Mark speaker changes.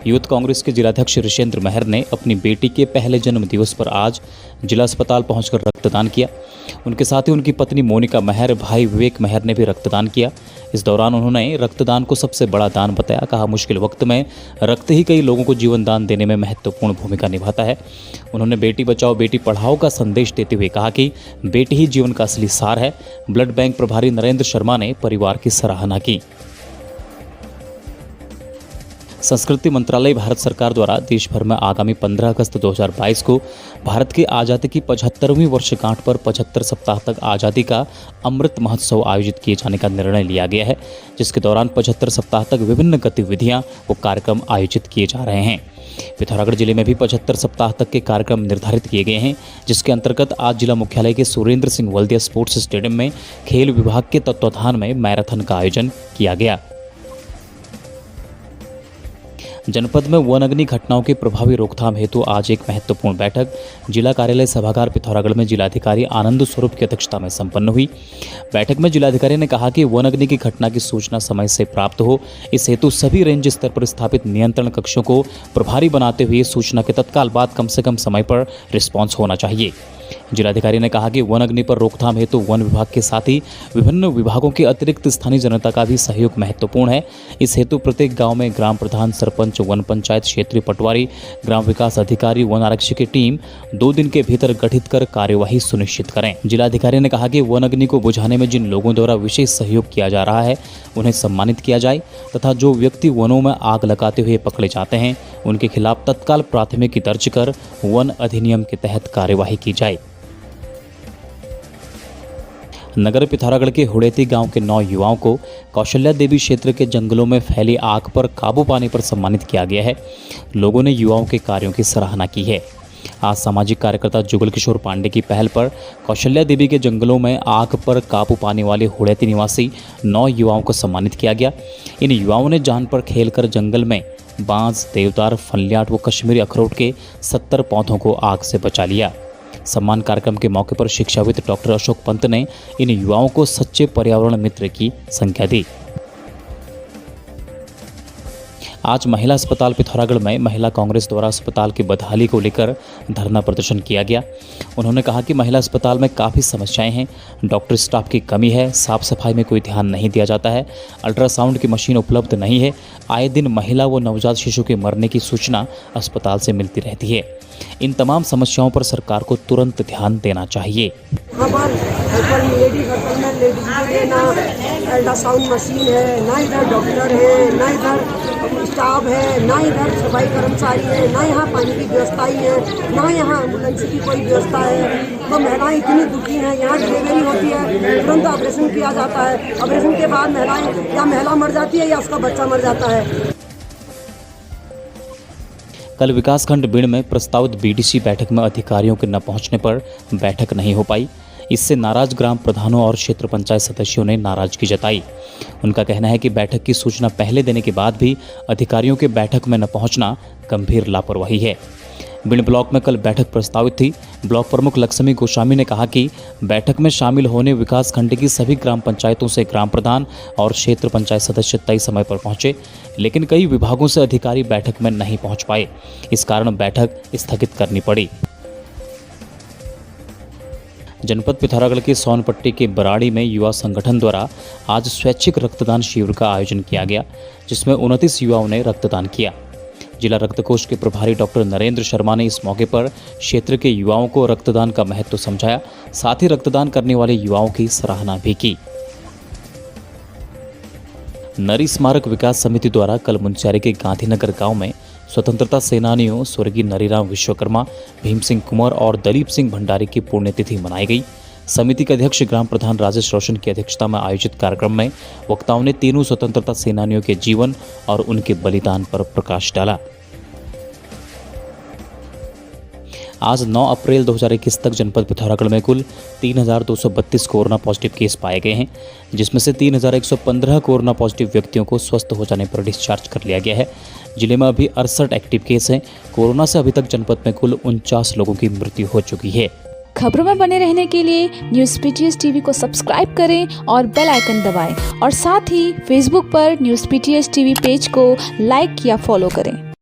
Speaker 1: Youth Congress के जिलाध्यक्ष ऋषेंद्र महर ने अपनी बेटी के पहले जन्म दिवस पर आज जिला अस्पताल पहुंचकर रक्तदान किया। उनके साथ ही उनकी पत्नी मोनिका महर, भाई विवेक महर ने भी रक्तदान किया। इस दौरान उन्होंने रक्तदान को सबसे बड़ा दान बताया। कहा, मुश्किल वक्त में रक्त ही कई लोगों को जीवन दान देने में महत्वपूर्ण भूमिका निभाता है। उन्होंने बेटी बचाओ बेटी पढ़ाओ का संदेश देते हुए कहा कि बेटी ही जीवन का असली सार है। ब्लड बैंक प्रभारी नरेंद्र शर्मा ने परिवार की सराहना की। संस्कृति मंत्रालय भारत सरकार द्वारा देश भर में आगामी 15 अगस्त 2022 को भारत की आज़ादी की 75वीं वर्षगांठ पर 75 सप्ताह तक आज़ादी का अमृत महोत्सव आयोजित किए जाने का निर्णय लिया गया है, जिसके दौरान 75 सप्ताह तक विभिन्न गतिविधियां व कार्यक्रम आयोजित किए जा रहे हैं। पिथौरागढ़ जिले में भी 75 सप्ताह तक के कार्यक्रम निर्धारित किए गए हैं, जिसके अंतर्गत आज जिला मुख्यालय के सुरेंद्र सिंह वल्दिया स्पोर्ट्स स्टेडियम में खेल विभाग के तत्वावधान में मैराथन का आयोजन किया गया। जनपद में वनअग्नि घटनाओं की प्रभावी रोकथाम हेतु आज एक महत्वपूर्ण बैठक जिला कार्यालय सभागार पिथौरागढ़ में जिलाधिकारी आनंद स्वरूप की अध्यक्षता में संपन्न हुई। बैठक में जिलाधिकारी ने कहा कि वनअग्नि की घटना की सूचना समय से प्राप्त हो, इस हेतु सभी रेंज स्तर पर स्थापित नियंत्रण कक्षों को प्रभारी बनाते हुए सूचना के तत्काल बाद कम से कम समय पर रिस्पॉन्स होना चाहिए। जिलाधिकारी ने कहा कि वन अग्नि पर रोकथाम हेतु वन विभाग के साथ ही विभिन्न विभागों के अतिरिक्त स्थानीय जनता का भी सहयोग महत्वपूर्ण है। इस हेतु प्रत्येक गांव में ग्राम प्रधान, सरपंच, वन पंचायत, क्षेत्रीय पटवारी, ग्राम विकास अधिकारी, वन आरक्षी की टीम 2 दिन के भीतर गठित कर कार्यवाही सुनिश्चित करें। जिलाधिकारी ने कहा कि वन अग्नि को बुझाने में जिन लोगों द्वारा विशेष सहयोग किया जा रहा है उन्हें सम्मानित किया जाए तथा जो व्यक्ति वनों में आग लगाते हुए पकड़े जाते हैं उनके खिलाफ तत्काल प्राथमिकी दर्ज कर वन अधिनियम के तहत कार्यवाही की जाए। नगर पिथौरागढ़ के हुड़ेती गांव के 9 युवाओं को कौशल्या देवी क्षेत्र के जंगलों में फैली आग पर काबू पाने पर सम्मानित किया गया है। लोगों ने युवाओं के कार्यों की सराहना की है। आज सामाजिक कार्यकर्ता जुगल किशोर पांडे की पहल पर कौशल्या देवी के जंगलों में आग पर काबू पाने वाले हुड़ेती निवासी 9 युवाओं को सम्मानित किया गया। इन युवाओं ने जान पर खेलकर जंगल में बांस, देवदार, फलियाट व कश्मीरी अखरोट के 70 पौधों को आग से बचा लिया। सम्मान कार्यक्रम के मौके पर शिक्षाविद डॉक्टर अशोक पंत ने इन युवाओं को सच्चे पर्यावरण मित्र की संज्ञा दी। आज महिला अस्पताल पिथौरागढ़ में महिला कांग्रेस द्वारा अस्पताल की बदहाली को लेकर धरना प्रदर्शन किया गया। उन्होंने कहा कि महिला अस्पताल में काफ़ी समस्याएं हैं, डॉक्टर स्टाफ की कमी है, साफ सफाई में कोई ध्यान नहीं दिया जाता है, अल्ट्रासाउंड की मशीन उपलब्ध नहीं है, आए दिन महिला व नवजात शिशु के मरने की सूचना अस्पताल से मिलती रहती है। इन तमाम समस्याओं पर सरकार को तुरंत ध्यान देना चाहिए।
Speaker 2: अल्ट्रासाउंड मशीन है, ना इधर डॉक्टर है, ना इधर स्टाफ है, ना इधर सफाई कर्मचारी है, ना यहाँ पानी की व्यवस्था ही है, ना यहाँ एम्बुलेंस की कोई व्यवस्था है। तो महिलाएं इतनी दुखी हैं। यहाँ डिलीवरी होती है, तुरंत ऑपरेशन किया जाता है, ऑपरेशन के बाद महिला मर जाती है या उसका बच्चा मर जाता है।
Speaker 1: कल विकासखंड बीड़ में प्रस्तावित बीडीसी बैठक में अधिकारियों के न पहुंचने पर बैठक नहीं हो पाई। इससे नाराज ग्राम प्रधानों और क्षेत्र पंचायत सदस्यों ने नाराजगी जताई। उनका कहना है कि बैठक की सूचना पहले देने के बाद भी अधिकारियों के बैठक में न पहुंचना गंभीर लापरवाही है। बीड़ ब्लॉक में कल बैठक प्रस्तावित थी। ब्लॉक प्रमुख लक्ष्मी गोस्वामी ने कहा कि बैठक में शामिल होने विकास खंड की सभी ग्राम पंचायतों से ग्राम प्रधान और क्षेत्र पंचायत सदस्य तय समय पर पहुंचे, लेकिन कई विभागों से अधिकारी बैठक में नहीं पहुंच पाए। इस कारण बैठक स्थगित करनी पड़ी। जनपद पिथौरागढ़ के सोनपट्टी के बराड़ी में युवा संगठन द्वारा आज स्वैच्छिक रक्तदान शिविर का आयोजन किया गया, जिसमें 29 युवाओं ने रक्तदान किया। जिला रक्त कोष के प्रभारी डॉक्टर नरेंद्र शर्मा ने इस मौके पर क्षेत्र के युवाओं को रक्तदान का महत्व समझाया, साथ ही रक्तदान करने वाले युवाओं की सराहना भी की। नरी स्मारक विकास समिति द्वारा कल मुंशियारी के गांधीनगर गांव में स्वतंत्रता सेनानियों स्वर्गीय नरीराम विश्वकर्मा, भीम सिंह कुंवर और दलीप सिंह भंडारी की पुण्यतिथि मनाई गई। समिति के अध्यक्ष ग्राम प्रधान राजेश रोशन की अध्यक्षता में आयोजित कार्यक्रम में वक्ताओं ने तीनों स्वतंत्रता सेनानियों के जीवन और उनके बलिदान पर प्रकाश डाला। आज 9 अप्रैल 2021 तक जनपद पिथौरागढ़ में कुल 3,232 कोरोना पॉजिटिव केस पाए गए हैं, जिसमें से 3,115 कोरोना पॉजिटिव व्यक्तियों को स्वस्थ हो जाने पर डिस्चार्ज कर लिया गया है। जिले में अभी 68 एक्टिव केस हैं। कोरोना से अभी तक जनपद में कुल 49 लोगों की मृत्यु हो चुकी है।
Speaker 3: खबरों में बने रहने के लिए न्यूज़ पीटीएस टीवी को सब्सक्राइब करें और बेल आइकन दबाएं और साथ ही फेसबुक पर न्यूज़ पीटीएस टीवी पेज को लाइक या फॉलो करें।